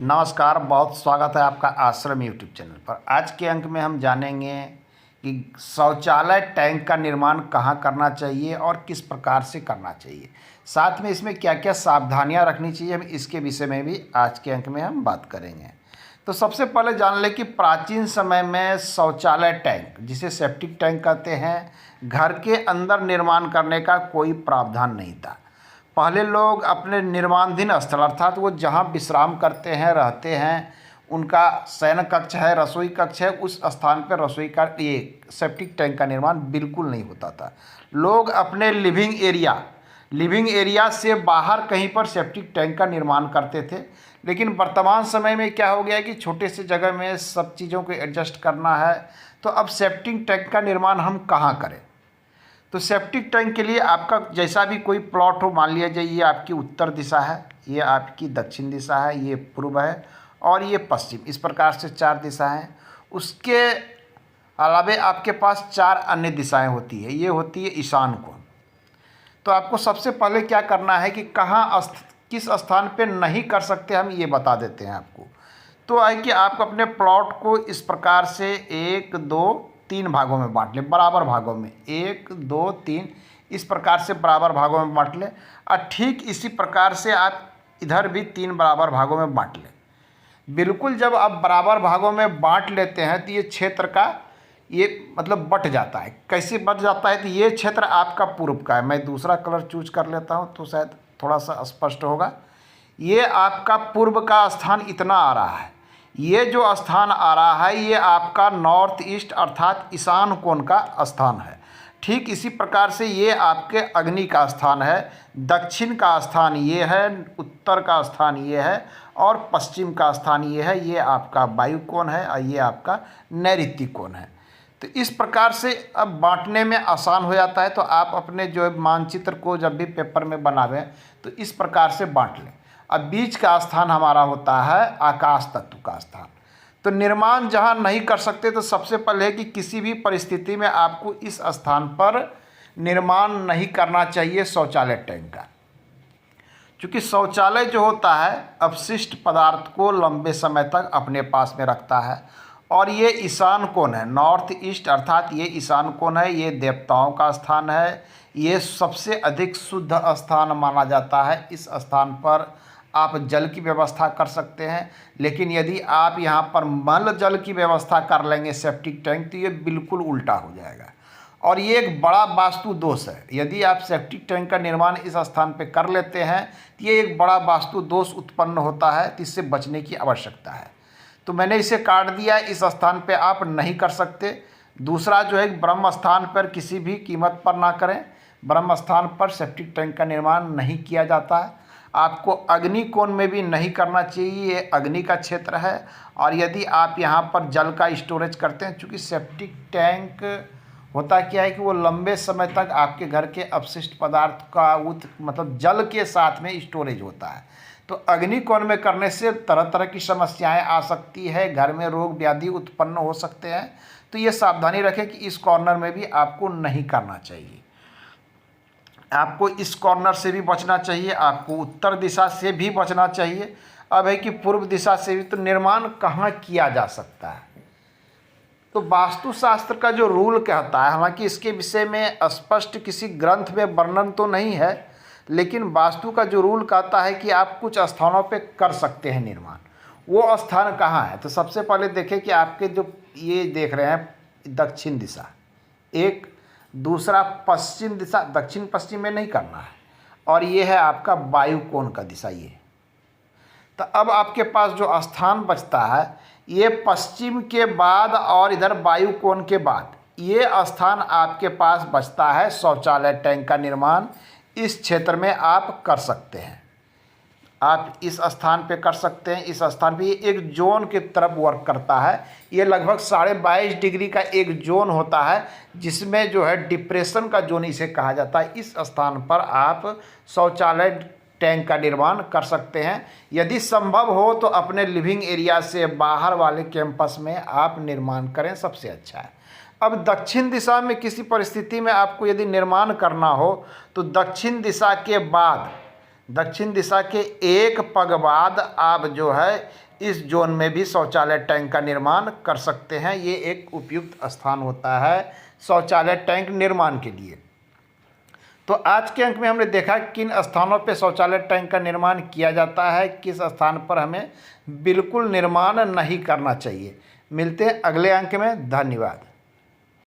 नमस्कार, बहुत स्वागत है आपका आश्रम यूट्यूब चैनल पर। आज के अंक में हम जानेंगे कि शौचालय टैंक का निर्माण कहाँ करना चाहिए और किस प्रकार से करना चाहिए, साथ में इसमें क्या क्या सावधानियां रखनी चाहिए, हम इसके विषय में भी आज के अंक में हम बात करेंगे। तो सबसे पहले जान लें कि प्राचीन समय में शौचालय टैंक, जिसे सेप्टिक टैंक कहते हैं, घर के अंदर निर्माण करने का कोई प्रावधान नहीं था। पहले लोग अपने निर्माणाधीन स्थल अर्थात वो जहाँ विश्राम करते हैं, रहते हैं, उनका शयन कक्ष है, रसोई कक्ष है, उस स्थान पर रसोई का ये सेप्टिक टैंक का निर्माण बिल्कुल नहीं होता था। लोग अपने लिविंग एरिया से बाहर कहीं पर सेप्टिक टैंक का निर्माण करते थे। लेकिन वर्तमान समय में क्या हो गया है कि छोटे से जगह में सब चीज़ों को एडजस्ट करना है, तो अब सेप्टिक टैंक का निर्माण हम कहाँ करें। तो सेप्टिक टैंक के लिए आपका जैसा भी कोई प्लॉट हो, मान लिया जाए ये आपकी उत्तर दिशा है, ये आपकी दक्षिण दिशा है, ये पूर्व है और ये पश्चिम, इस प्रकार से 4 दिशा हैं। उसके अलावे आपके पास 4 अन्य दिशाएं होती है, ये होती है ईशान कोण। तो आपको सबसे पहले क्या करना है कि किस स्थान पे नहीं कर सकते, हम ये बता देते हैं आपको। तो है कि आप अपने प्लॉट को इस प्रकार से 1, 2, 3 भागों में बांट लें, बराबर भागों में, 1, 2, 3 इस प्रकार से बराबर भागों में बांट लें। और ठीक इसी प्रकार से आप इधर भी 3 बराबर भागों में बांट लें। बिल्कुल जब आप बराबर भागों में बांट लेते हैं तो ये क्षेत्र का ये मतलब बट जाता है। कैसे बट जाता है, तो ये क्षेत्र आपका पूर्व का है। मैं दूसरा कलर चूज कर लेता हूँ तो शायद थोड़ा सा स्पष्ट होगा। ये आपका पूर्व का स्थान इतना आ रहा है, ये जो स्थान आ रहा है ये आपका नॉर्थ ईस्ट अर्थात ईशान कोण का स्थान है। ठीक इसी प्रकार से ये आपके अग्नि का स्थान है, दक्षिण का स्थान ये है, उत्तर का स्थान ये है और पश्चिम का स्थान ये है। ये आपका वायु कोण है और ये आपका नैऋत्य कोण है। तो इस प्रकार से अब बांटने में आसान हो जाता है। तो आप अपने जो मानचित्र को जब भी पेपर में बनावें तो इस प्रकार से बांट लें। अब बीच का स्थान हमारा होता है आकाश तत्व का स्थान। तो निर्माण जहाँ नहीं कर सकते तो सबसे पहले है कि किसी भी परिस्थिति में आपको इस स्थान पर निर्माण नहीं करना चाहिए शौचालय टैंक का। क्योंकि शौचालय जो होता है अपशिष्ट पदार्थ को लंबे समय तक अपने पास में रखता है और ये ईशान कोण है, नॉर्थ ईस्ट अर्थात ये ईशान कोण है, ये देवताओं का स्थान है, ये सबसे अधिक शुद्ध स्थान माना जाता है। इस स्थान पर आप जल की व्यवस्था कर सकते हैं। लेकिन यदि आप यहाँ पर मल जल की व्यवस्था कर लेंगे सेप्टिक टैंक, तो ये बिल्कुल उल्टा हो जाएगा और ये एक बड़ा वास्तु दोष है। यदि आप सेप्टिक टैंक का निर्माण इस स्थान पे कर लेते हैं तो ये एक बड़ा वास्तु दोष उत्पन्न होता है, तो इससे बचने की आवश्यकता है। तो मैंने इसे काट दिया, इस स्थान पे आप नहीं कर सकते। दूसरा जो है ब्रह्म स्थान पर किसी भी कीमत पर ना करें। ब्रह्म स्थान पर सेप्टिक टैंक का निर्माण नहीं किया जाता है। आपको अग्नि कोण में भी नहीं करना चाहिए, ये अग्नि का क्षेत्र है। और यदि आप यहाँ पर जल का स्टोरेज करते हैं, चूँकि सेप्टिक टैंक होता क्या है कि वो लंबे समय तक आपके घर के अपशिष्ट पदार्थ का मतलब जल के साथ में स्टोरेज होता है। तो अग्नि कोण में करने से तरह तरह की समस्याएं आ सकती है, घर में रोग व्याधि उत्पन्न हो सकते हैं। तो ये सावधानी रखें कि इस कॉर्नर में भी आपको नहीं करना चाहिए। आपको इस कॉर्नर से भी बचना चाहिए, आपको उत्तर दिशा से भी बचना चाहिए। अब है कि पूर्व दिशा से भी। तो निर्माण कहाँ किया जा सकता है, तो वास्तुशास्त्र का जो रूल कहता है, हालांकि इसके विषय में स्पष्ट किसी ग्रंथ में वर्णन तो नहीं है, लेकिन वास्तु का जो रूल कहता है कि आप कुछ स्थानों पे कर सकते हैं निर्माण। वो स्थान कहाँ है, तो सबसे पहले देखें कि आपके जो ये देख रहे हैं दक्षिण दिशा, एक दूसरा पश्चिम दिशा, दक्षिण पश्चिम में नहीं करना है, और ये है आपका वायु कोण का दिशा ये। तो अब आपके पास जो स्थान बचता है ये पश्चिम के बाद और इधर वायु कोण के बाद ये स्थान आपके पास बचता है। शौचालय टैंक का निर्माण इस क्षेत्र में आप कर सकते हैं। आप इस स्थान पे कर सकते हैं। इस स्थान पे ये एक जोन की तरफ वर्क करता है। ये लगभग 22.5 डिग्री का एक जोन होता है, जिसमें जो है डिप्रेशन का जोन इसे कहा जाता है। इस स्थान पर आप शौचालय टैंक का निर्माण कर सकते हैं। यदि संभव हो तो अपने लिविंग एरिया से बाहर वाले कैंपस में आप निर्माण करें, सबसे अच्छा है। अब दक्षिण दिशा में किसी परिस्थिति में आपको यदि निर्माण करना हो तो दक्षिण दिशा के बाद, दक्षिण दिशा के एक पग बाद आप जो है इस जोन में भी शौचालय टैंक का निर्माण कर सकते हैं। ये एक उपयुक्त स्थान होता है शौचालय टैंक निर्माण के लिए। तो आज के अंक में हमने देखा किन स्थानों पर शौचालय टैंक का निर्माण किया जाता है, किस स्थान पर हमें बिल्कुल निर्माण नहीं करना चाहिए। मिलते हैं अगले अंक में। धन्यवाद।